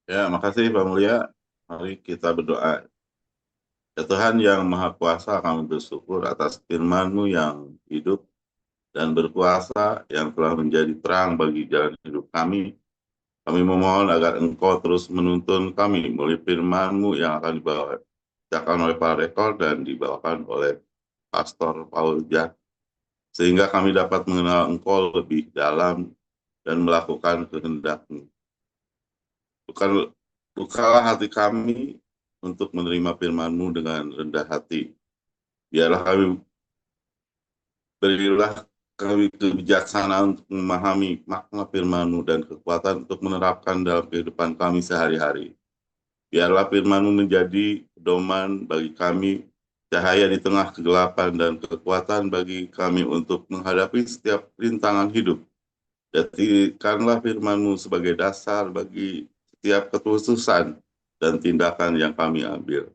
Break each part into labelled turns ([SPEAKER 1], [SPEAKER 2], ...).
[SPEAKER 1] Ya, makasih Pak Mulia. Mari kita berdoa. Ya Tuhan yang Maha Kuasa, kami bersyukur atas firman-Mu yang hidup dan berkuasa yang telah menjadi terang bagi jalan hidup kami. Kami memohon agar Engkau terus menuntun kami melalui firman-Mu yang akan dibawakan oleh para rektor dan dibawakan oleh Pastor Paul Jah, sehingga kami dapat mengenal Engkau lebih dalam dan melakukan kehendak-Mu. Bukalah hati kami untuk menerima firman-Mu dengan rendah hati. Biarlah kami Berilah kami kebijaksanaan untuk memahami makna firman-Mu dan kekuatan untuk menerapkan dalam kehidupan kami sehari-hari. Biarlah firman-Mu menjadi pedoman bagi kami, cahaya di tengah kegelapan dan kekuatan bagi kami untuk menghadapi setiap rintangan hidup. Jadikanlah firman-Mu sebagai dasar bagi setiap keputusan dan tindakan yang kami ambil.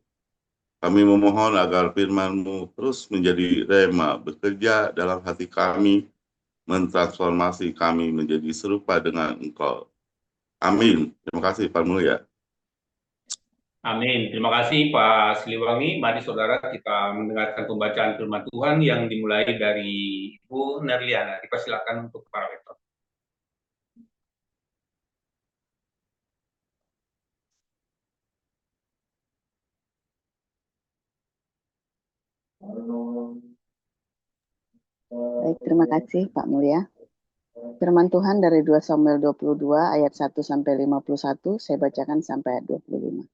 [SPEAKER 1] Kami memohon agar firman-Mu terus menjadi rema, bekerja dalam hati kami, mentransformasi kami menjadi serupa dengan Engkau. Amin. Terima kasih, Pak Mulia.
[SPEAKER 2] Amin. Terima kasih Pak Siliwangi. Mari saudara kita mendengarkan pembacaan firman Tuhan yang dimulai dari Ibu Nerliana. Dipersilakan untuk para lektor.
[SPEAKER 3] Baik, terima kasih Pak Mulia. Firman Tuhan dari 2 Samuel 22 ayat 1 sampai 51, saya bacakan sampai ayat 25.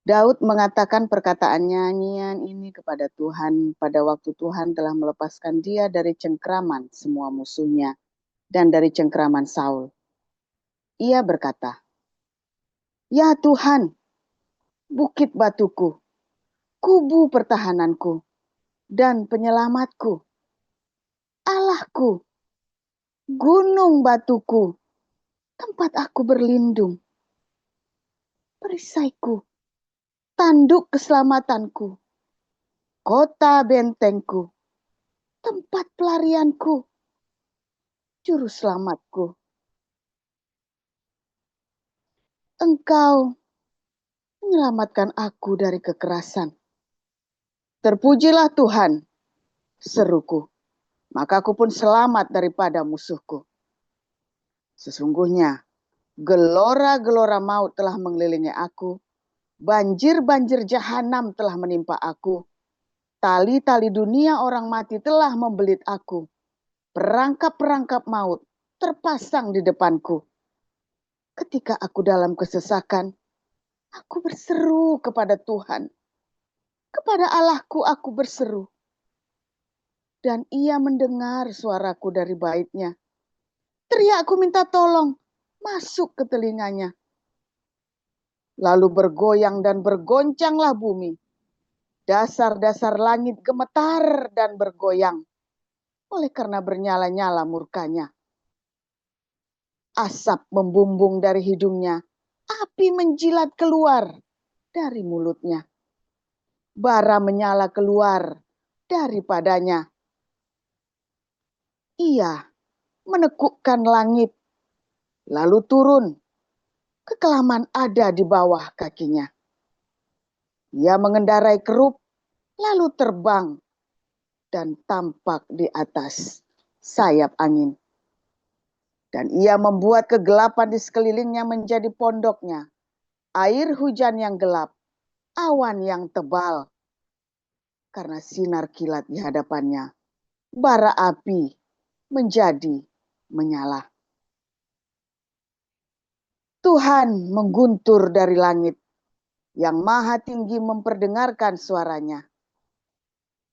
[SPEAKER 3] Daud mengatakan perkataan nyanyian ini kepada Tuhan pada waktu Tuhan telah melepaskan dia dari cengkraman semua musuhnya dan dari cengkraman Saul. Ia berkata, "Ya Tuhan, bukit batuku, kubu pertahananku, dan penyelamatku, Allahku, gunung batuku, tempat aku berlindung, perisaiku, tanduk keselamatanku, kota bentengku, tempat pelarianku, juru selamatku. Engkau menyelamatkan aku dari kekerasan. Terpujilah Tuhan, seruku, maka aku pun selamat daripada musuhku. Sesungguhnya gelora-gelora maut telah mengelilingi aku, banjir-banjir jahanam telah menimpa aku, tali-tali dunia orang mati telah membelit aku, perangkap-perangkap maut terpasang di depanku. Ketika aku dalam kesesakan, aku berseru kepada Tuhan. Kepada Allahku aku berseru. Dan ia mendengar suaraku dari baitnya. Teriakku minta tolong, masuk ke telinganya. Lalu bergoyang dan bergoncanglah bumi. Dasar-dasar langit gemetar dan bergoyang. Oleh karena bernyala-nyala murkanya. Asap membumbung dari hidungnya. Api menjilat keluar dari mulutnya. Bara menyala keluar daripadanya. Ia menekukkan langit, lalu turun. Kekelaman ada di bawah kakinya. Ia mengendarai kerub, lalu terbang, dan tampak di atas sayap angin. Dan ia membuat kegelapan di sekelilingnya menjadi pondoknya. Air hujan yang gelap, awan yang tebal. Karena sinar kilat di hadapannya, bara api menjadi menyala. Tuhan mengguntur dari langit, yang maha tinggi memperdengarkan suaranya.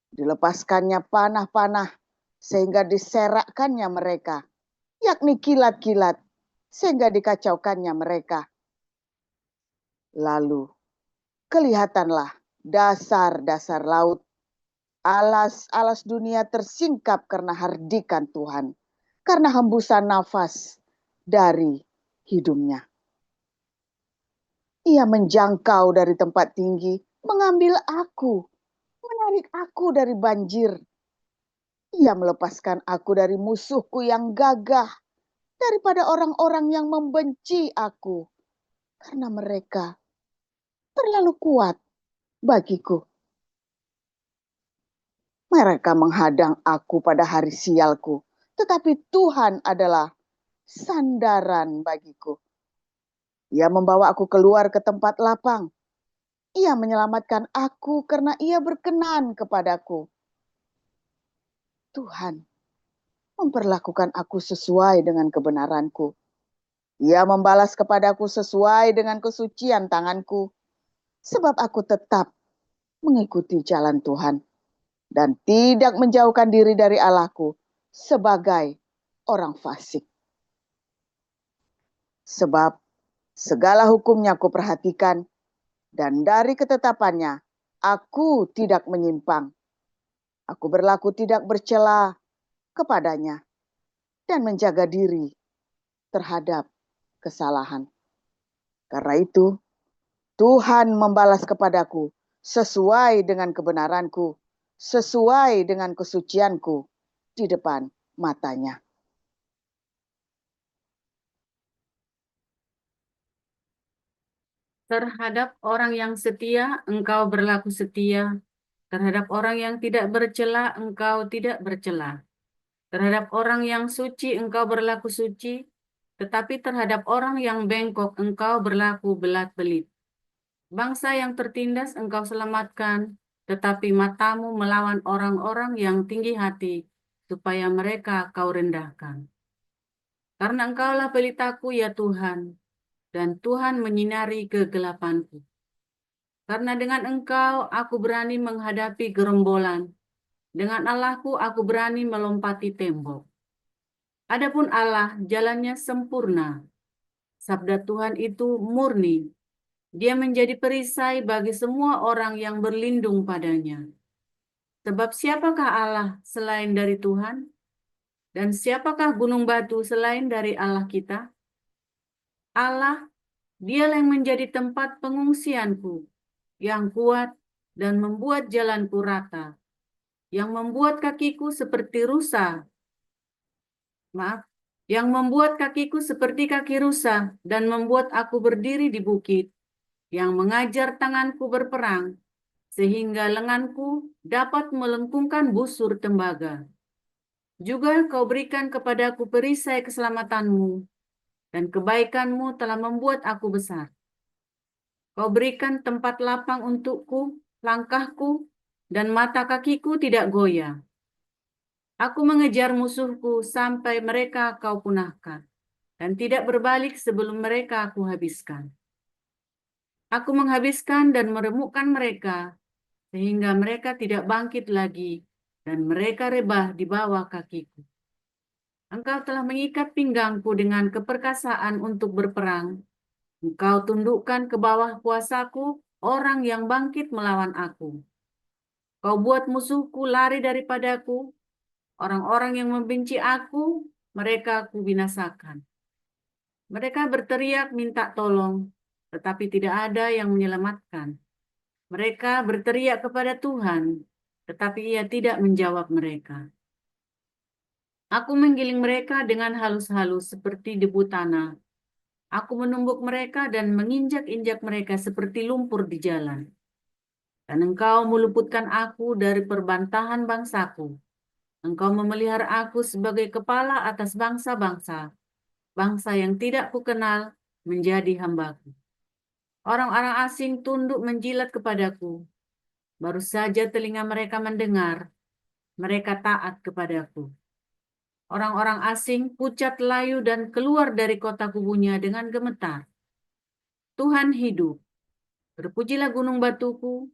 [SPEAKER 3] Dilepaskannya panah-panah, sehingga diserakkannya mereka, yakni kilat-kilat, sehingga dikacaukannya mereka. Lalu kelihatanlah dasar-dasar laut, alas-alas dunia tersingkap karena hardikan Tuhan, karena hembusan nafas dari hidungnya. Ia menjangkau dari tempat tinggi, mengambil aku, menarik aku dari banjir. Ia melepaskan aku dari musuhku yang gagah, daripada orang-orang yang membenci aku, karena mereka terlalu kuat bagiku. Mereka menghadang aku pada hari sialku, tetapi Tuhan adalah sandaran bagiku. Ia membawa aku keluar ke tempat lapang. Ia menyelamatkan aku karena ia berkenan kepadaku. Tuhan memperlakukan aku sesuai dengan kebenaranku. Ia membalas kepadaku sesuai dengan kesucian tanganku, sebab aku tetap mengikuti jalan Tuhan dan tidak menjauhkan diri dari Allahku sebagai orang fasik. Sebab segala hukumnya aku perhatikan, dan dari ketetapannya aku tidak menyimpang. Aku berlaku tidak bercela kepadanya dan menjaga diri terhadap kesalahan. Karena itu, Tuhan membalas kepadaku sesuai dengan kebenaranku, sesuai dengan kesucianku di depan matanya.
[SPEAKER 4] Terhadap orang yang setia, engkau berlaku setia. Terhadap orang yang tidak bercela, engkau tidak bercela. Terhadap orang yang suci, engkau berlaku suci. Tetapi terhadap orang yang bengkok, engkau berlaku belat-belit. Bangsa yang tertindas engkau selamatkan, tetapi matamu melawan orang-orang yang tinggi hati, supaya mereka kau rendahkan. Karena engkaulah pelitaku ya Tuhan, dan Tuhan menyinari kegelapanku. Karena dengan engkau aku berani menghadapi gerombolan, dengan Allahku aku berani melompati tembok. Adapun Allah jalannya sempurna, sabda Tuhan itu murni. Dia menjadi perisai bagi semua orang yang berlindung padanya. Sebab siapakah Allah selain dari Tuhan? Dan siapakah gunung batu selain dari Allah kita? Allah, Dialah yang menjadi tempat pengungsianku, yang kuat dan membuat jalanku rata, yang membuat kakiku seperti rusa. Yang membuat kakiku seperti kaki rusa dan membuat aku berdiri di bukit, yang mengajar tanganku berperang, sehingga lenganku dapat melengkungkan busur tembaga. Juga kau berikan kepadaku perisai keselamatanmu, dan kebaikanmu telah membuat aku besar. Kau berikan tempat lapang untukku, langkahku, dan mata kakiku tidak goyah. Aku mengejar musuhku sampai mereka kau punahkan, dan tidak berbalik sebelum mereka aku habiskan. Aku menghabiskan dan meremukkan mereka, sehingga mereka tidak bangkit lagi, dan mereka rebah di bawah kakiku. Engkau telah mengikat pinggangku dengan keperkasaan untuk berperang. Engkau tundukkan ke bawah kuasaku orang yang bangkit melawan aku. Kau buat musuhku lari daripadaku, orang-orang yang membenci aku, mereka aku binasakan. Mereka berteriak minta tolong, tetapi tidak ada yang menyelamatkan. Mereka berteriak kepada Tuhan, tetapi Ia tidak menjawab mereka. Aku menggiling mereka dengan halus-halus seperti debu tanah. Aku menumbuk mereka dan menginjak-injak mereka seperti lumpur di jalan. Dan engkau meluputkan aku dari perbantahan bangsaku. Engkau memelihara aku sebagai kepala atas bangsa-bangsa, bangsa yang tidak kukenal menjadi hambaku. Orang-orang asing tunduk menjilat kepadaku. Baru saja telinga mereka mendengar, mereka taat kepadaku. Orang-orang asing pucat layu dan keluar dari kota kubunya dengan gemetar. Tuhan hidup, berpujilah gunung batuku,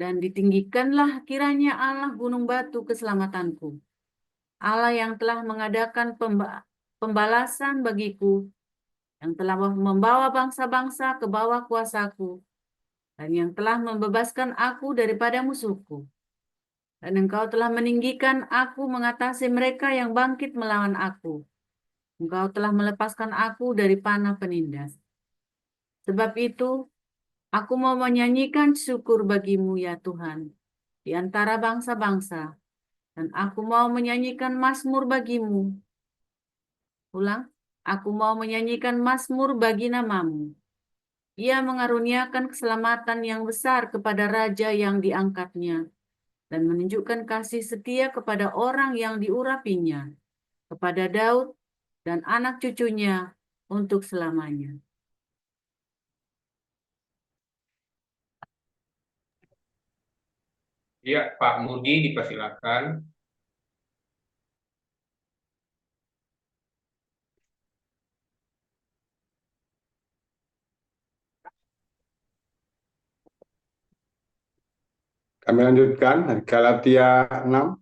[SPEAKER 4] dan ditinggikanlah kiranya Allah gunung batu keselamatanku. Allah yang telah mengadakan pembalasan bagiku, yang telah membawa bangsa-bangsa ke bawah kuasaku, dan yang telah membebaskan aku daripada musuhku. Dan engkau telah meninggikan aku mengatasi mereka yang bangkit melawan aku. Engkau telah melepaskan aku dari panah penindas. Sebab itu, aku mau menyanyikan syukur bagimu ya Tuhan, di antara bangsa-bangsa, dan aku mau menyanyikan mazmur bagimu. Ulang. Aku mau menyanyikan mazmur bagi nama-Mu. Ia mengaruniakan keselamatan yang besar kepada raja yang diangkatnya dan menunjukkan kasih setia kepada orang yang diurapinya, kepada Daud dan anak cucunya untuk selamanya.
[SPEAKER 2] Ya, Pak Murdi dipersilakan.
[SPEAKER 5] Kami lanjutkan dari Galatia 6.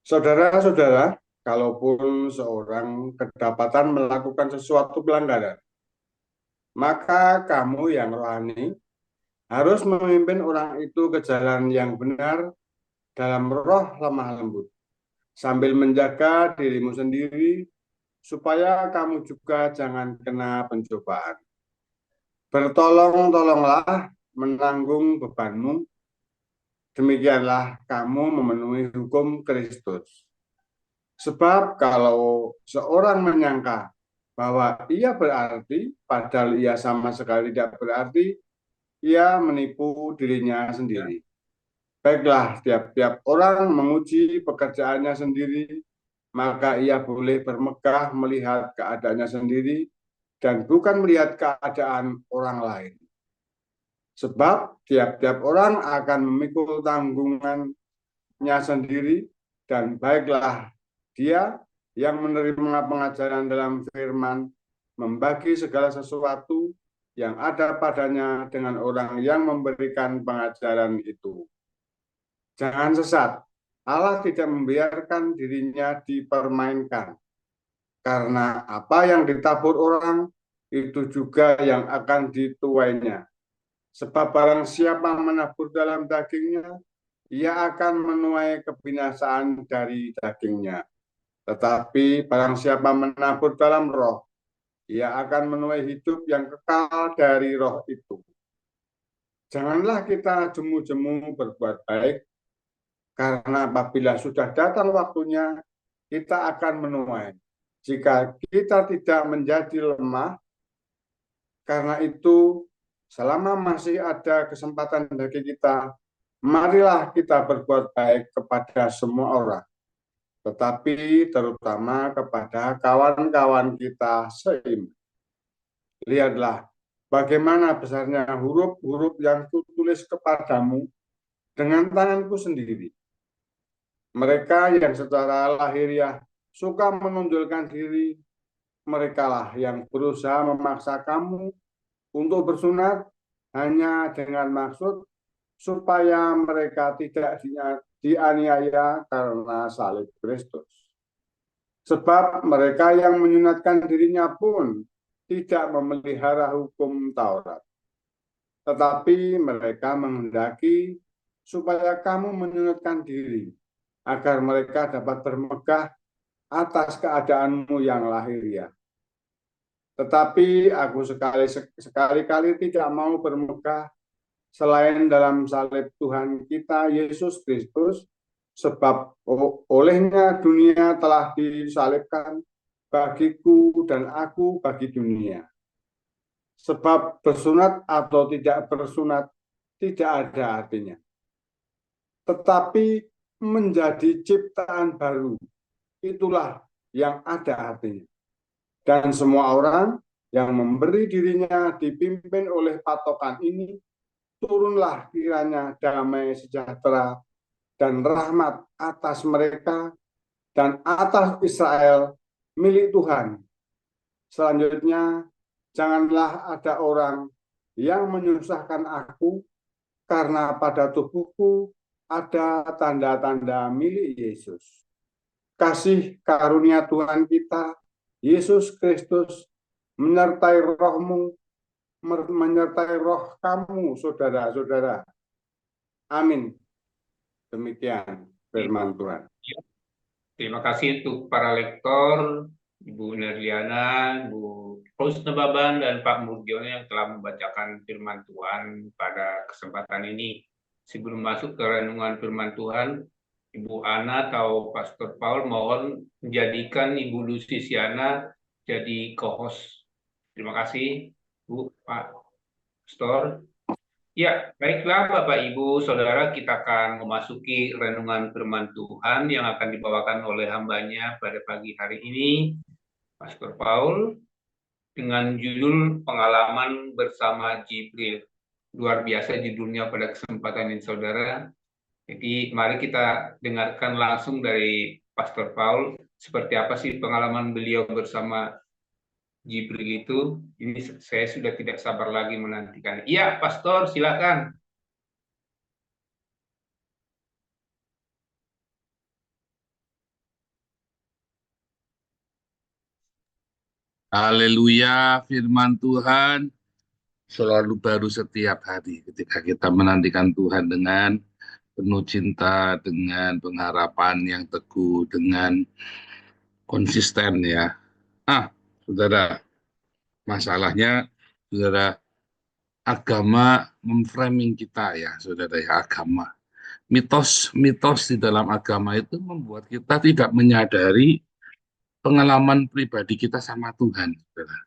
[SPEAKER 5] Saudara-saudara, kalaupun seorang kedapatan melakukan sesuatu pelanggaran, maka kamu yang rohani harus memimpin orang itu ke jalan yang benar dalam roh lemah lembut, sambil menjaga dirimu sendiri, supaya kamu juga jangan kena pencobaan. Bertolong-tolonglah menanggung bebanmu, demikianlah kamu memenuhi hukum Kristus. Sebab kalau seorang menyangka bahwa ia berarti, padahal ia sama sekali tidak berarti, ia menipu dirinya sendiri. Baiklah, tiap-tiap orang menguji pekerjaannya sendiri, maka ia boleh bermegah melihat keadaannya sendiri dan bukan melihat keadaan orang lain. Sebab tiap-tiap orang akan memikul tanggungannya sendiri, dan baiklah dia yang menerima pengajaran dalam firman membagi segala sesuatu yang ada padanya dengan orang yang memberikan pengajaran itu. Jangan sesat, Allah tidak membiarkan dirinya dipermainkan, karena apa yang ditabur orang, itu juga yang akan dituainya. Sebab barang siapa menabur dalam dagingnya, ia akan menuai kebinasaan dari dagingnya. Tetapi barang siapa menabur dalam roh, ia akan menuai hidup yang kekal dari roh itu. Janganlah kita jemu-jemu berbuat baik, karena apabila sudah datang waktunya, kita akan menuai. Jika kita tidak menjadi lemah, karena itu selama masih ada kesempatan bagi kita, marilah kita berbuat baik kepada semua orang, tetapi terutama kepada kawan-kawan kita seiman. Lihatlah bagaimana besarnya huruf-huruf yang kutulis kepadamu dengan tanganku sendiri. Mereka yang secara lahiriah suka menonjolkan diri, merekalah yang berusaha memaksa kamu untuk bersunat hanya dengan maksud supaya mereka tidak dianiaya karena salib Kristus. Sebab mereka yang menyunatkan dirinya pun tidak memelihara hukum Taurat. Tetapi mereka menghendaki supaya kamu menyunatkan diri, agar mereka dapat bermegah atas keadaanmu yang lahiriah. Tetapi aku sekali-kali tidak mau bermegah selain dalam salib Tuhan kita Yesus Kristus, sebab olehnya dunia telah disalibkan bagiku dan aku bagi dunia. Sebab bersunat atau tidak bersunat tidak ada artinya, tetapi menjadi ciptaan baru, itulah yang ada artinya. Dan semua orang yang memberi dirinya dipimpin oleh patokan ini, turunlah kiranya damai sejahtera dan rahmat atas mereka dan atas Israel milik Tuhan. Selanjutnya, janganlah ada orang yang menyusahkan aku, karena pada tubuhku ada tanda-tanda milik Yesus. Kasih karunia Tuhan kita, Yesus Kristus, menyertai rohmu, menyertai roh kamu, saudara-saudara. Amin. Demikian firman Tuhan.
[SPEAKER 2] Terima kasih untuk para lektor, Ibu Nerliana, Bu Rusnababan, dan Pak Murdiono yang telah membacakan firman Tuhan pada kesempatan ini. Sebelum masuk ke renungan firman Tuhan, Ibu Ana atau Pastor Paul mohon menjadikan Ibu Lusisiana jadi co-host. Terima kasih, Bu, Pak Pastor. Ya, baiklah Bapak Ibu Saudara, kita akan memasuki renungan firman Tuhan yang akan dibawakan oleh hambanya pada pagi hari ini, Pastor Paul, dengan judul Pengalaman Bersama Jibril. Luar biasa judulnya pada kesempatan ini Saudara. Jadi mari kita dengarkan langsung dari Pastor Paul, seperti apa sih pengalaman beliau bersama Jibril itu. Ini saya sudah tidak sabar lagi menantikan. Iya, Pastor, silakan.
[SPEAKER 6] Haleluya, firman Tuhan selalu baru setiap hari ketika kita menantikan Tuhan dengan penuh cinta, dengan pengharapan yang teguh, dengan konsisten ya. Saudara, masalahnya saudara, agama memframing kita ya, saudara ya, agama. Mitos-mitos di dalam agama itu membuat kita tidak menyadari pengalaman pribadi kita sama Tuhan, saudara.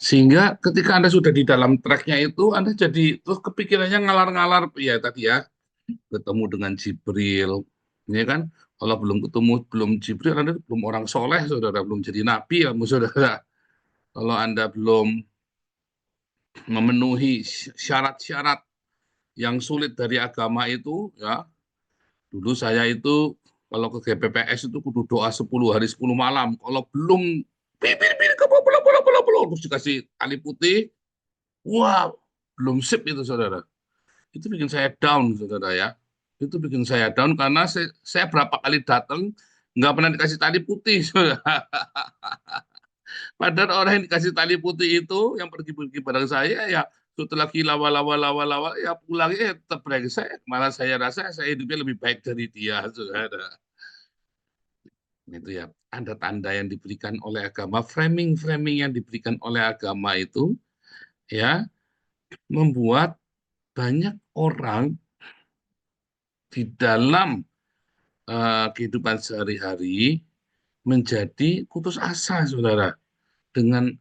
[SPEAKER 6] Sehingga ketika Anda sudah di dalam tracknya itu, Anda jadi terus kepikirannya ngalar-ngalar, ya tadi ya, ketemu dengan Jibril, ya kan? Kalau belum Jibril, Anda belum orang soleh, saudara, belum jadi nabi, ya, saudara. Kalau Anda belum memenuhi syarat-syarat yang sulit dari agama itu, ya, dulu saya itu kalau ke GPPS itu kudu doa 10 hari 10 malam. Kalau belum terus dikasih tali putih, wah, belum sip itu, saudara. Itu bikin saya down, saudara ya. Itu bikin saya down karena saya berapa kali datang nggak pernah dikasih tali putih, saudara. Padahal orang yang dikasih tali putih itu yang pergi-pergi bareng saya ya setelah lawa ya pulangnya tetap brengsek. Malah saya rasa saya hidupnya lebih baik dari dia, saudara. Itu ya, ada tanda yang diberikan oleh agama, framing yang diberikan oleh agama itu ya membuat banyak orang di dalam kehidupan sehari-hari menjadi putus asa, saudara, dengan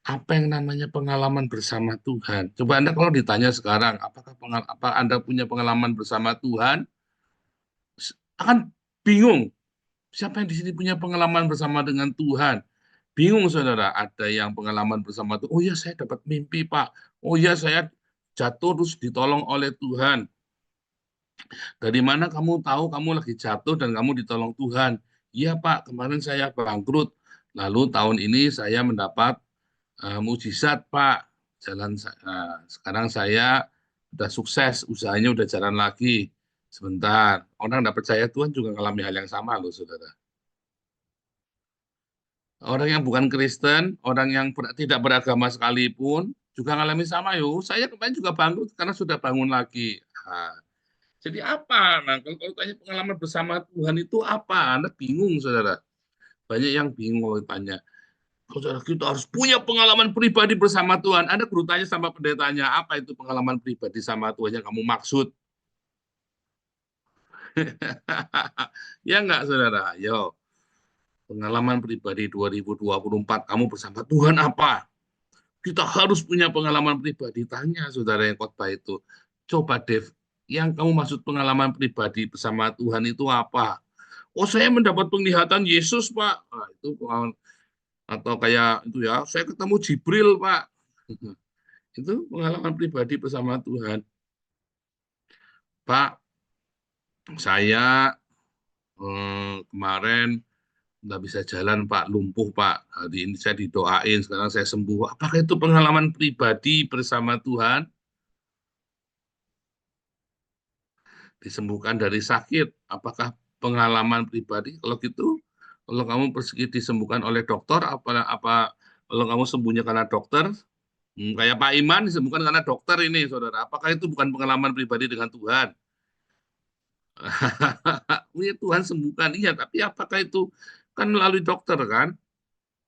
[SPEAKER 6] apa yang namanya pengalaman bersama Tuhan. Coba Anda kalau ditanya sekarang, apa Anda punya pengalaman bersama Tuhan, akan bingung. Siapa yang di sini punya pengalaman bersama dengan Tuhan? Bingung, saudara. Ada yang pengalaman bersama Tuhan. Oh ya, saya dapat mimpi, Pak. Oh ya, saya jatuh terus ditolong oleh Tuhan. Dari mana kamu tahu kamu lagi jatuh dan kamu ditolong Tuhan? Iya, Pak, kemarin saya bangkrut. Lalu tahun ini saya mendapat mujizat, Pak. Sekarang saya udah sukses, usahanya udah jalan lagi. Sebentar, orang tidak percaya Tuhan juga mengalami hal yang sama loh, saudara. Orang yang bukan Kristen, orang yang tidak beragama sekalipun, juga mengalami sama yuk. Saya kemarin juga bangkrut karena sudah bangun lagi. Jadi apa? Nah, kalau tanya pengalaman bersama Tuhan itu apa? Anda bingung, saudara. Banyak yang bingung kalau tanya. Saudara, kita harus punya pengalaman pribadi bersama Tuhan. Anda perlu tanya sama pendetanya, apa itu pengalaman pribadi sama Tuhan yang kamu maksud? Ya enggak, saudara? Yo, pengalaman pribadi 2024, kamu bersama Tuhan apa? Kita harus punya pengalaman pribadi. Tanya, saudara yang khotbah itu. Coba, Dev, yang kamu maksud pengalaman pribadi bersama Tuhan itu apa? Oh, saya mendapat penglihatan Yesus, Pak. Nah, itu pengalaman. Atau kayak itu ya, saya ketemu Jibril, Pak. Itu pengalaman pribadi bersama Tuhan. Pak, saya kemarin nggak bisa jalan, Pak, lumpuh, Pak. Hari ini saya didoain, sekarang saya sembuh. Apakah itu pengalaman pribadi bersama Tuhan? Disembuhkan dari sakit, apakah pengalaman pribadi? Kalau gitu, kalau kamu pergi disembuhkan oleh dokter, apa kalau kamu sembuhnya karena dokter, kayak Pak Iman disembuhkan karena dokter ini, saudara. Apakah itu bukan pengalaman pribadi dengan Tuhan? Ya, Tuhan sembuhkan, iya. Tapi apakah itu kan melalui dokter kan?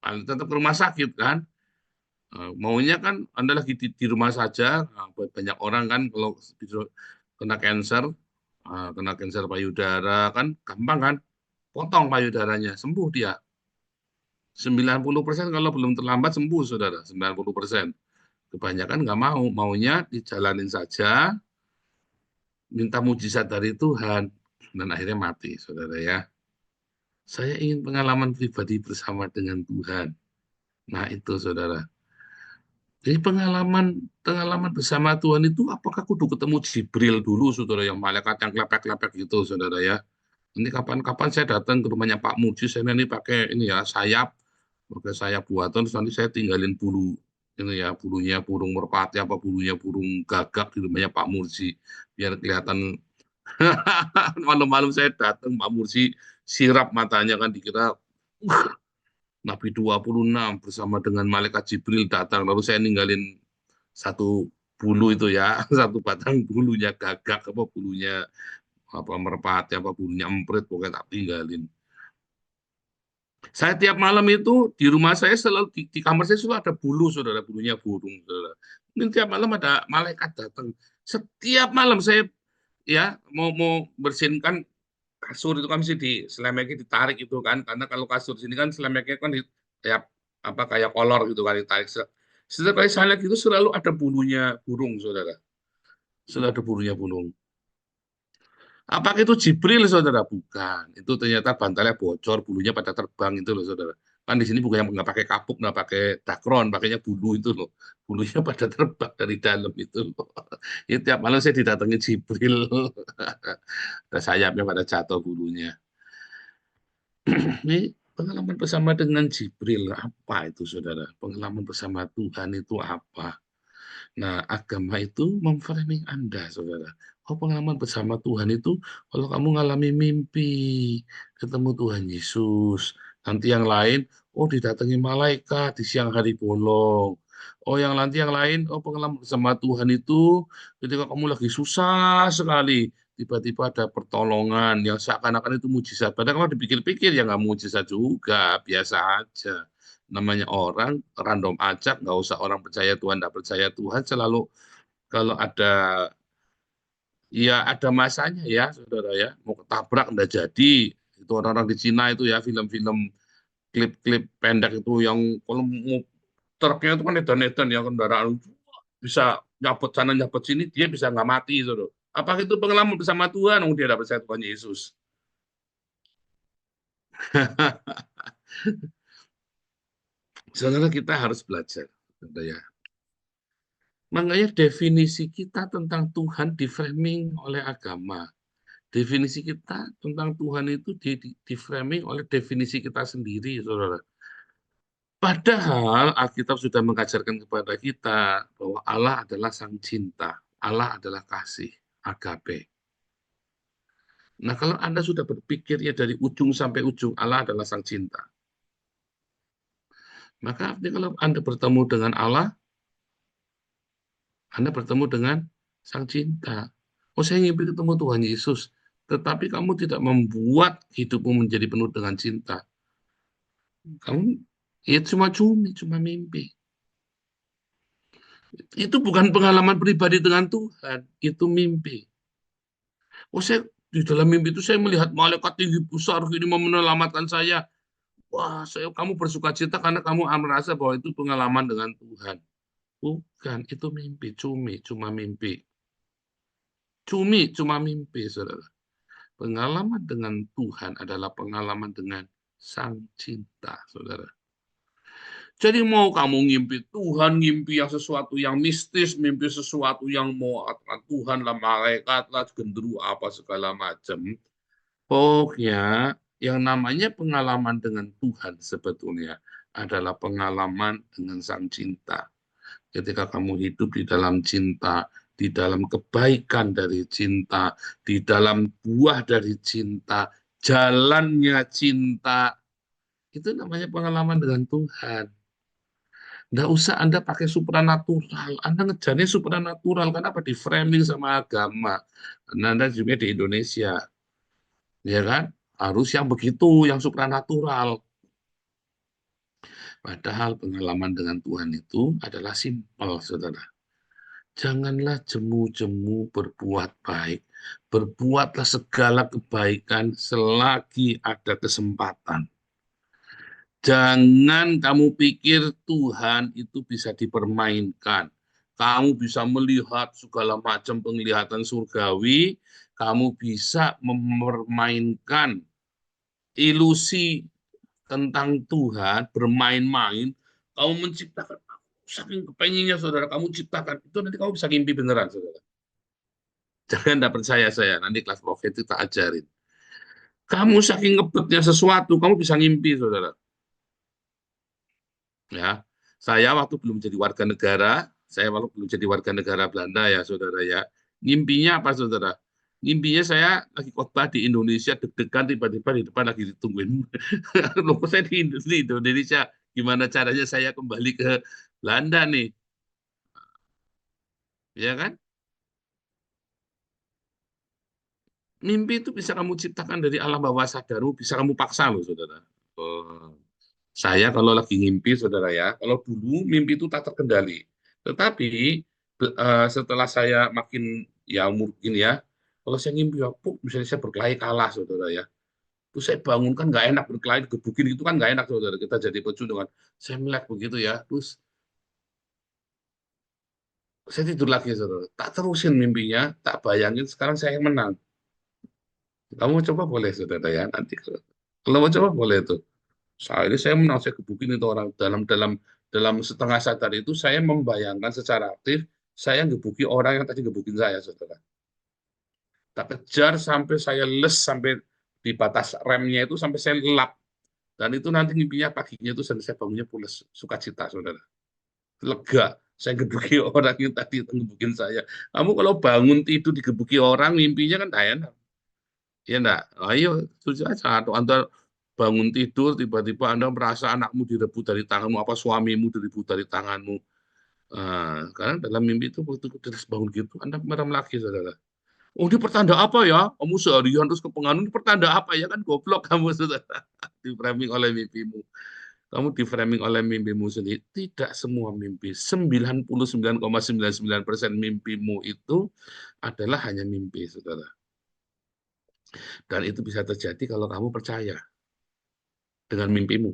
[SPEAKER 6] Tetap ke rumah sakit kan? Maunya kan Anda lagi di rumah saja. Buat banyak orang kan kalau kena cancer, kena kanker payudara, kan gampang kan? Potong payudaranya, sembuh dia. 90% kalau belum terlambat sembuh, saudara. 90%. Kebanyakan nggak mau, maunya dijalanin saja, minta mujizat dari Tuhan, dan akhirnya mati, saudara ya. Saya ingin pengalaman pribadi bersama dengan Tuhan. Nah itu, saudara. Jadi pengalaman bersama Tuhan itu, apakah kudu ketemu Jibril dulu, saudara, yang malaikat yang klepek-klepek gitu, saudara ya. Ini kapan-kapan saya datang ke rumahnya Pak Muji, saya ini pakai ini ya pakai sayap buatan, terus nanti saya tinggalin bulu ini ya, bulunya burung merpati apa bulunya burung gagak di rumahnya Pak Mursi, biar kelihatan. Malam-malam saya datang, Pak Mursi sirap matanya, kan dikira Nabi 26 bersama dengan malaikat Jibril datang, lalu saya ninggalin satu bulu itu ya, satu batang bulunya gagak apa bulunya apa merpati apa bulunya emprit, pokoknya tak tinggalin. Saya tiap malam itu di rumah saya selalu di kamar saya selalu ada bulu, saudara, bulunya burung, saudara. Mungkin tiap malam ada malaikat datang. Setiap malam saya ya mau bersihkan kasur itu kan mesti selemeknya ditarik itu kan, karena kalau kasur sini kan selemeknya kan kayak apa kayak kolor gitu kan ditarik. Setiap kali saya lihat itu selalu ada bulunya burung, saudara. Selalu ada bulunya burung. Apakah itu Jibril, saudara? Bukan. Itu ternyata bantalnya bocor, bulunya pada terbang itu loh, saudara. Kan di sini bukan yang nggak pakai kapuk, nggak pakai dakron, pakainya bulu itu loh. Bulunya pada terbang dari dalam itu loh. Itu tiap malam saya didatangi Jibril. Ada sayapnya pada jatuh bulunya. Ini pengalaman bersama dengan Jibril, apa itu, saudara? Pengalaman bersama Tuhan itu apa? Nah, agama itu memframing Anda, saudara. Oh, pengalaman bersama Tuhan itu kalau kamu ngalami mimpi, ketemu Tuhan Yesus. Nanti yang lain, oh didatangi malaikat di siang hari bolong. Oh, nanti yang lain, oh pengalaman bersama Tuhan itu ketika kamu lagi susah sekali, tiba-tiba ada pertolongan yang seakan-akan itu mujizat. Padahal kalau dipikir-pikir ya nggak mujizat juga, biasa aja. Namanya orang random acak, nggak usah orang percaya Tuhan, nggak percaya Tuhan, selalu kalau ada masanya ya, saudara ya, mau ketabrak nggak jadi. Itu orang-orang di Cina itu ya, film-film klip-klip pendek itu yang kalau mau truknya itu kan edan-edan ya, kendaraan bisa nyabot sana nyabot sini, dia bisa nggak mati, saudara. Apakah itu pengalaman bersama Tuhan? Oh, dia dapat percaya Tuhan Yesus. Saudara, kita harus belajar, saudara ya. Makanya definisi kita tentang Tuhan di-framing oleh agama. Definisi kita tentang Tuhan itu di-framing oleh definisi kita sendiri, saudara. Padahal Alkitab sudah mengajarkan kepada kita bahwa Allah adalah sang cinta. Allah adalah kasih, agape. Nah, kalau Anda sudah berpikir ya dari ujung sampai ujung, Allah adalah sang cinta. Maka artinya kalau Anda bertemu dengan Allah, Anda bertemu dengan sang cinta. Oh, saya ingin ketemu Tuhan Yesus. Tetapi kamu tidak membuat hidupmu menjadi penuh dengan cinta. Kamu ya cuma mimpi. Itu bukan pengalaman pribadi dengan Tuhan, itu mimpi. Oh, saya di dalam mimpi itu saya melihat malaikat tinggi besar ini mau menyelamatkan saya. Wah, kamu bersuka cita karena kamu merasa bahwa itu pengalaman dengan Tuhan. Bukan, itu mimpi, cuma mimpi. Cuma mimpi, saudara. Pengalaman dengan Tuhan adalah pengalaman dengan sang cinta, saudara. Jadi mau kamu ngimpi Tuhan, ngimpi yang sesuatu yang mistis, mimpi sesuatu yang mau Tuhan lah, malaikat lah, genderu apa segala macam. Pokoknya yang namanya pengalaman dengan Tuhan sebetulnya adalah pengalaman dengan sang cinta. Ketika kamu hidup di dalam cinta, di dalam kebaikan dari cinta, di dalam buah dari cinta, jalannya cinta, itu namanya pengalaman dengan Tuhan. Nggak usah Anda pakai supranatural. Anda ngejarnya supranatural. Kenapa? Di framing sama agama. Karena Anda juga di Indonesia. Ya kan? Harus yang begitu, yang supranatural. Padahal pengalaman dengan Tuhan itu adalah simpel, saudara. Janganlah jemu-jemu berbuat baik. Berbuatlah segala kebaikan selagi ada kesempatan. Jangan kamu pikir Tuhan itu bisa dipermainkan. Kamu bisa melihat segala macam penglihatan surgawi, kamu bisa mempermainkan ilusi tentang Tuhan, bermain-main, kamu menciptakan, saking kepenginnya saudara, kamu ciptakan, itu nanti kamu bisa ngimpi beneran, saudara. Jangan tidak percaya saya, nanti kelas profetik tak ajarin. Kamu saking ngebetnya sesuatu, kamu bisa ngimpi, saudara. Ya, saya waktu belum jadi warga negara, saya waktu belum jadi warga negara Belanda ya, saudara ya. Ngimpinya apa, saudara? Ngimpinya saya lagi khotbah di Indonesia, deg-degan tiba-tiba di depan lagi ditungguin. Loh, saya di Indonesia, gimana caranya saya kembali ke Belanda nih? Ya kan? Mimpi itu bisa kamu ciptakan dari alam bawah sadarmu, bisa kamu paksa loh, saudara. Oh. Saya kalau lagi ngimpi, saudara ya, kalau dulu mimpi itu tak terkendali. Tetapi setelah saya makin ya mungkin ya, kalau saya ngimpi, aku misalnya saya berkelahi kalah, saudara ya. Terus saya bangun kan nggak enak berkelahi, gebukin itu kan nggak enak, saudara. Kita jadi pecundungan. Saya melek begitu ya. Terus saya tidur lagi, saudara. Tak terusin mimpinya, tak bayangin sekarang saya yang menang. Kamu mau coba boleh, saudara ya. Nanti kalau mau coba boleh tuh. Saya menang, saya gebukin itu orang dalam setengah sadar itu saya membayangkan secara aktif saya gebuki orang yang tadi gebukin saya, saudara. Tak kejar sampai saya les sampai di batas remnya itu sampai saya lelap. Dan itu nanti mimpinya paginya itu saya bangunnya pulas sukacita, saudara. Lega. Saya gebuki orang yang tadi gebukin saya. Kamu kalau bangun tidur digebuki orang, mimpinya kan enak. Ya enggak? Ayo, setuju aja. Atau Anda bangun tidur, tiba-tiba Anda merasa anakmu direbut dari tanganmu, apa suamimu direbut dari tanganmu. Karena dalam mimpi itu, waktu terus bangun gitu, Anda merem lagi, saudara. Oh, ini pertanda apa ya? Kamu seharian terus kepengaruh, ini pertanda apa ya? Kan goblok kamu, saudara. Di-framing oleh mimpimu. Kamu di-framing oleh mimpimu sendiri. Tidak semua mimpi. 99,99% mimpimu itu adalah hanya mimpi, saudara. Dan itu bisa terjadi kalau kamu percaya dengan mimpimu.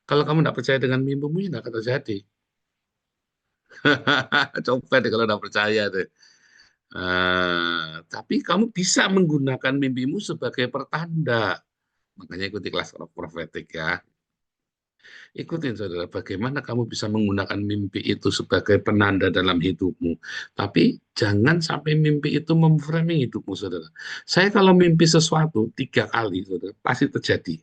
[SPEAKER 6] Kalau kamu tidak percaya dengan mimpimu, ya tidak akan terjadi. Coba deh kalau tidak percaya deh. Tapi kamu bisa menggunakan mimpimu sebagai pertanda. Makanya ikuti kelas profetik ya. Ikutin, saudara, bagaimana kamu bisa menggunakan mimpi itu sebagai penanda dalam hidupmu. Tapi jangan sampai mimpi itu memframing hidupmu, saudara. Saya kalau mimpi sesuatu 3 kali, saudara, pasti terjadi.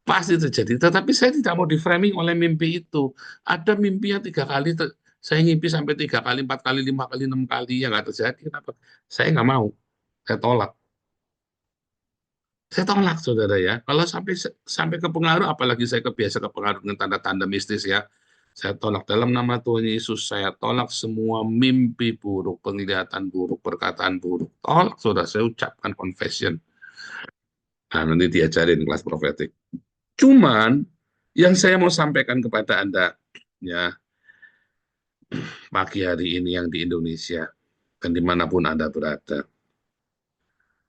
[SPEAKER 6] Pasti terjadi, tetapi saya tidak mau di-framing oleh mimpi itu. Ada mimpi yang 3 kali, saya ngimpi sampai 3 kali, 4 kali, 5 kali, 6 kali, yang nggak terjadi. Kenapa? Saya nggak mau, saya tolak. Saya tolak, saudara ya. Kalau sampai ke pengaruh, apalagi saya kebiasa ke pengaruh dengan tanda-tanda mistis ya. Saya tolak dalam nama Tuhan Yesus. Saya tolak semua mimpi buruk, penglihatan buruk, perkataan buruk. Tolak, saudara. Saya ucapkan confession. Nah, nanti diajarin kelas profetik. Cuman yang saya mau sampaikan kepada Anda ya pagi hari ini yang di Indonesia dan dimanapun Anda berada,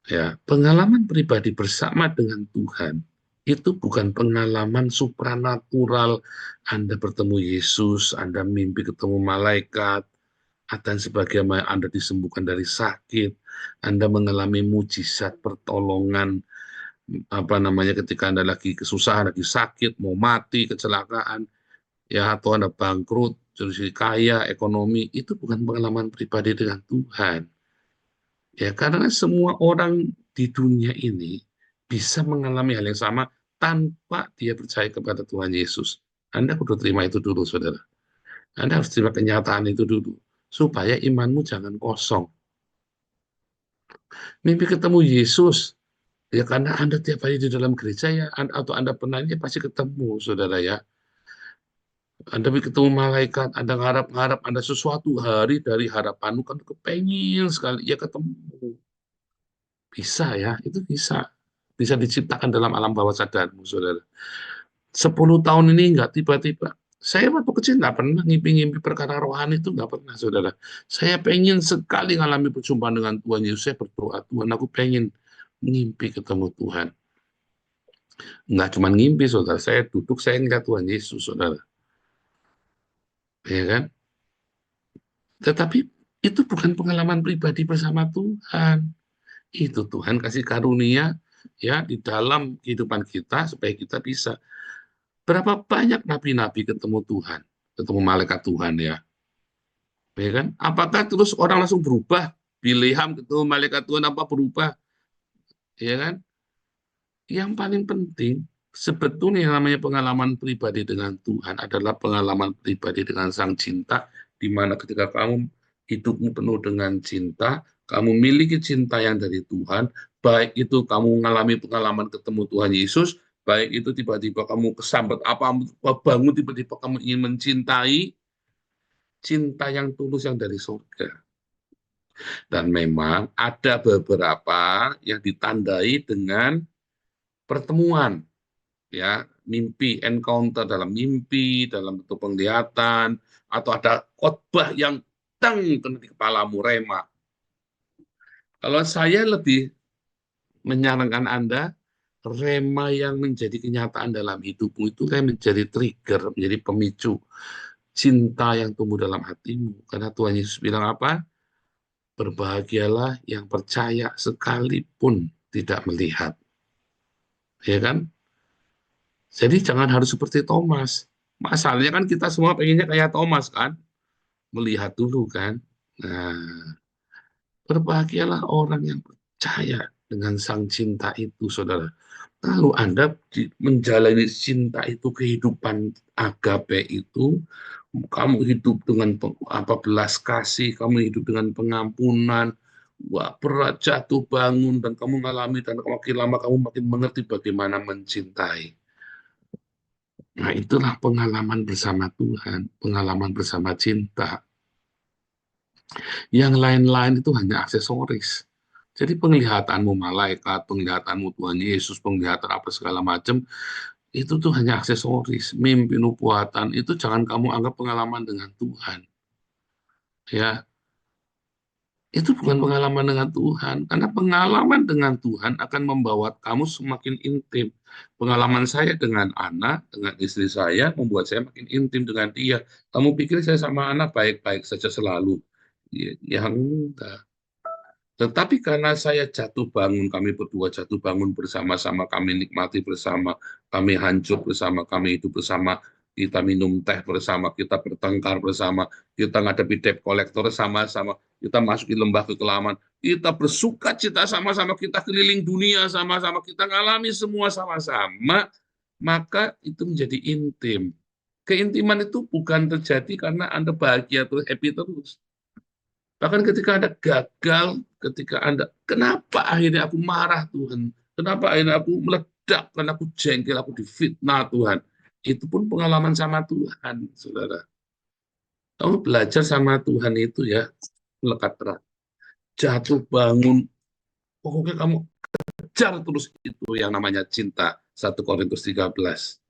[SPEAKER 6] ya pengalaman pribadi bersama dengan Tuhan itu bukan pengalaman supranatural. Anda bertemu Yesus, Anda mimpi ketemu malaikat, dan sebagaimana Anda disembuhkan dari sakit, Anda mengalami mujizat pertolongan ketika Anda lagi kesusahan, lagi sakit, mau mati, kecelakaan, ya atau Anda bangkrut, jadi kaya, ekonomi, itu bukan pengalaman pribadi dengan Tuhan. Ya, karena semua orang di dunia ini bisa mengalami hal yang sama tanpa dia percaya kepada Tuhan Yesus. Anda kudu terima itu dulu, saudara. Anda harus terima kenyataan itu dulu, supaya imanmu jangan kosong. Mimpi ketemu Yesus, ya karena Anda tiap hari di dalam gereja ya, atau Anda pernah ini pasti ketemu, saudara ya. Anda ketemu malaikat, Anda ngarap-ngarap, Anda sesuatu hari dari harapanmu kan kepengen sekali, ya ketemu. Bisa ya, itu bisa. Bisa diciptakan dalam alam bawah sadarmu, saudara. 10 tahun ini enggak tiba-tiba. Saya waktu kecil nggak pernah ngimpi-ngimpi perkara rohani, itu nggak pernah, saudara. Saya pengen sekali ngalami perjumpaan dengan Tuhan Yesus. Saya berdoa, Tuhan, aku pengen ngimpi ketemu Tuhan. Nggak cuma ngimpi, saudara. Saya duduk, saya ngeliat Tuhan Yesus, saudara. Ya kan? Tetapi itu bukan pengalaman pribadi bersama Tuhan. Itu Tuhan kasih karunia ya di dalam kehidupan kita supaya kita bisa. Berapa banyak nabi-nabi ketemu Tuhan, ketemu malaikat Tuhan ya. Ya kan? Apakah terus orang langsung berubah? Bileham ketemu malaikat Tuhan apa berubah? Ya kan? Yang paling penting sebetulnya yang namanya pengalaman pribadi dengan Tuhan adalah pengalaman pribadi dengan Sang Cinta, di mana ketika kamu hidupmu penuh dengan cinta, kamu miliki cinta yang dari Tuhan, baik itu kamu mengalami pengalaman ketemu Tuhan Yesus, baik itu tiba-tiba kamu kesambet apa bangun tiba-tiba kamu ingin mencintai, cinta yang tulus yang dari surga. Dan memang ada beberapa yang ditandai dengan pertemuan, ya, mimpi, encounter dalam mimpi, dalam bentuk penglihatan, atau ada khotbah yang tang kena di kepalamu, rema. Kalau saya lebih menyarankan Anda, rema yang menjadi kenyataan dalam hidupmu itu kayak menjadi trigger, menjadi pemicu cinta yang tumbuh dalam hatimu. Karena Tuhan Yesus bilang apa? Berbahagialah yang percaya sekalipun tidak melihat. Ya kan? Jadi jangan harus seperti Thomas. Masalahnya kan kita semua pengennya kayak Thomas kan? Melihat dulu kan? Nah, berbahagialah orang yang percaya dengan Sang Cinta itu, saudara. Lalu Anda menjalani cinta itu, kehidupan agape itu, kamu hidup dengan belas kasih, kamu hidup dengan pengampunan, wah, berat jatuh bangun, dan kamu mengalami, dan makin lama kamu makin mengerti bagaimana mencintai. Nah, itulah pengalaman bersama Tuhan, pengalaman bersama cinta. Yang lain-lain itu hanya aksesoris. Jadi penglihatanmu malaikat, penglihatanmu Tuhan Yesus, penglihatan apa segala macam, itu tuh hanya aksesoris. Mimpi nubuatan itu jangan kamu anggap pengalaman dengan Tuhan. Ya, itu bukan pengalaman dengan Tuhan, karena pengalaman dengan Tuhan akan membawa kamu semakin intim. Pengalaman saya dengan anak, dengan istri saya, membuat saya makin intim dengan dia. Kamu pikir saya sama anak baik-baik saja selalu? Ya enggak. Tetapi karena saya jatuh bangun, kami berdua jatuh bangun bersama-sama, kami nikmati bersama, kami hancur bersama, kami hidup bersama, kita minum teh bersama, kita bertengkar bersama, kita ngadepi debt collector sama-sama, kita masuki lembah kekelaman, kita bersuka cita sama-sama, kita keliling dunia sama-sama, kita ngalami semua sama-sama, maka itu menjadi intim. Keintiman itu bukan terjadi karena Anda bahagia terus, happy terus. Bahkan ketika Anda gagal, ketika Anda, kenapa akhirnya aku marah Tuhan? Kenapa akhirnya aku meledak, karena aku jengkel, aku difitnah Tuhan? Itu pun pengalaman sama Tuhan, saudara. Kamu belajar sama Tuhan itu ya, melekat erat. Jatuh bangun, pokoknya kamu kejar terus itu yang namanya cinta. 1 Korintus 13.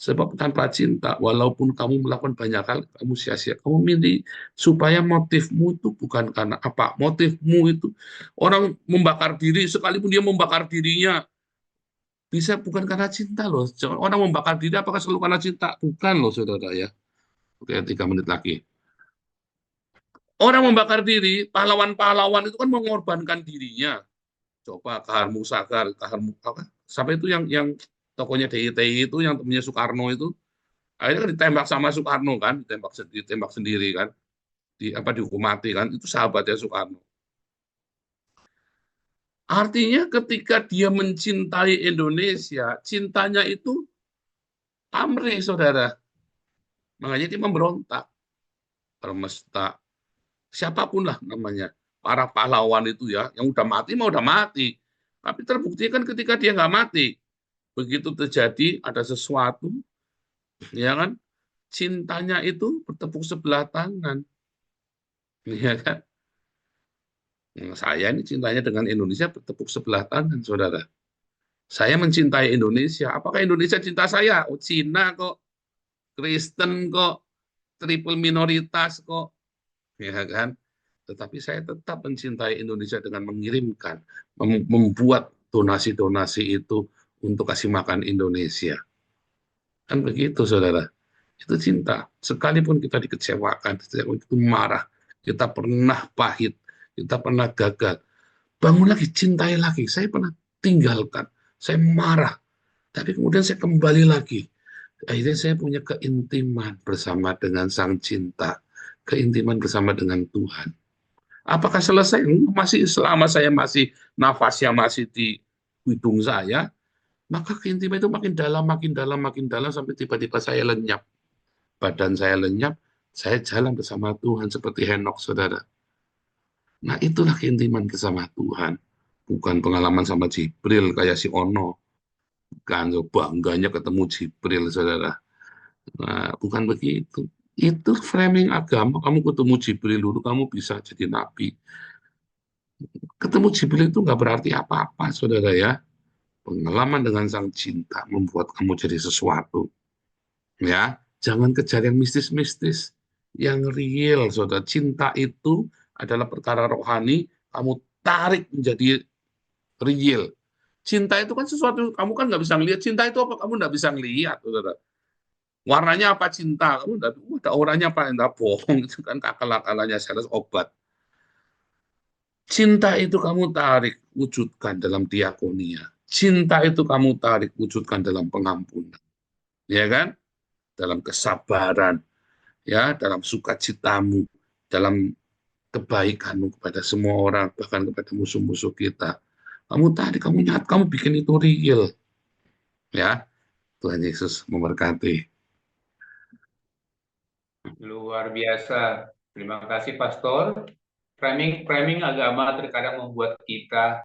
[SPEAKER 6] Sebab tanpa cinta, walaupun kamu melakukan banyak hal, kamu sia-sia. Kamu milih supaya motifmu itu bukan karena apa. Motifmu itu, orang membakar diri, sekalipun dia membakar dirinya, bisa bukan karena cinta loh. Orang membakar diri apakah selalu karena cinta? Bukan loh, saudara ya. Oke, 3 menit lagi. Orang membakar diri, pahlawan-pahlawan itu kan mengorbankan dirinya. Coba Kahar Musakar, sampai itu yang tokonya DITI itu, yang temannya Soekarno itu, akhirnya kan ditembak sama Soekarno kan, ditembak sendiri kan, dihukum mati kan, itu sahabatnya Soekarno. Artinya ketika dia mencintai Indonesia, cintanya itu pamrih, saudara. Makanya dia memberontak. Permesta, siapapun lah namanya, para pahlawan itu ya, yang udah mati mau udah mati. Tapi terbukti kan ketika dia nggak mati, begitu terjadi ada sesuatu, ya kan, cintanya itu bertepuk sebelah tangan, ya kan? Saya ini cintanya dengan Indonesia bertepuk sebelah tangan, saudara. Saya mencintai Indonesia. Apakah Indonesia cinta saya? Oh, Cina kok. Kristen kok, triple minoritas kok, ya kan? Tetapi saya tetap mencintai Indonesia dengan mengirimkan, membuat donasi-donasi itu untuk kasih makan Indonesia. Kan begitu, saudara. Itu cinta. Sekalipun kita dikecewakan, kita itu marah, kita pernah pahit, kita pernah gagal, bangun lagi, cintai lagi. Saya pernah tinggalkan, saya marah, tapi kemudian saya kembali lagi. Akhirnya saya punya keintiman bersama dengan Sang Cinta, keintiman bersama dengan Tuhan. Apakah selesai? Masih, selama saya masih nafasnya masih di hidung saya, maka keintiman itu makin dalam, makin dalam, makin dalam, sampai tiba-tiba saya lenyap. Badan saya lenyap, saya jalan bersama Tuhan seperti Henok, saudara. Nah, itulah keintiman bersama Tuhan. Bukan pengalaman sama Jibril kayak si Ono. Bukan, bangganya ketemu Jibril, saudara. Nah, bukan begitu. Itu framing agama. Kamu ketemu Jibril dulu, kamu bisa jadi nabi. Ketemu Jibril itu nggak berarti apa-apa, saudara ya. Pengalaman dengan Sang Cinta membuat kamu jadi sesuatu. Ya, jangan kejar yang mistis-mistis, yang real, saudara. Cinta itu adalah perkara rohani, kamu tarik menjadi real. Cinta itu kan sesuatu, kamu kan nggak bisa ngelihat. Cinta itu apa? Kamu nggak bisa ngelihat, saudara. Warnanya apa cinta? Kamu nggak, ada orangnya apa? Nggak, bohong, itu kan akal-akalannya sales obat. Cinta itu kamu tarik, wujudkan dalam diakonia. Cinta itu kamu tarik, wujudkan dalam pengampunan. Ya kan? Dalam kesabaran, ya, dalam sukacitamu, dalam kebaikanmu kepada semua orang, bahkan kepada musuh-musuh kita. Kamu tarik, kamu nyat, kamu bikin itu real. Ya, Tuhan Yesus memberkati.
[SPEAKER 2] Luar biasa. Terima kasih, Pastor. Framing agama terkadang membuat kita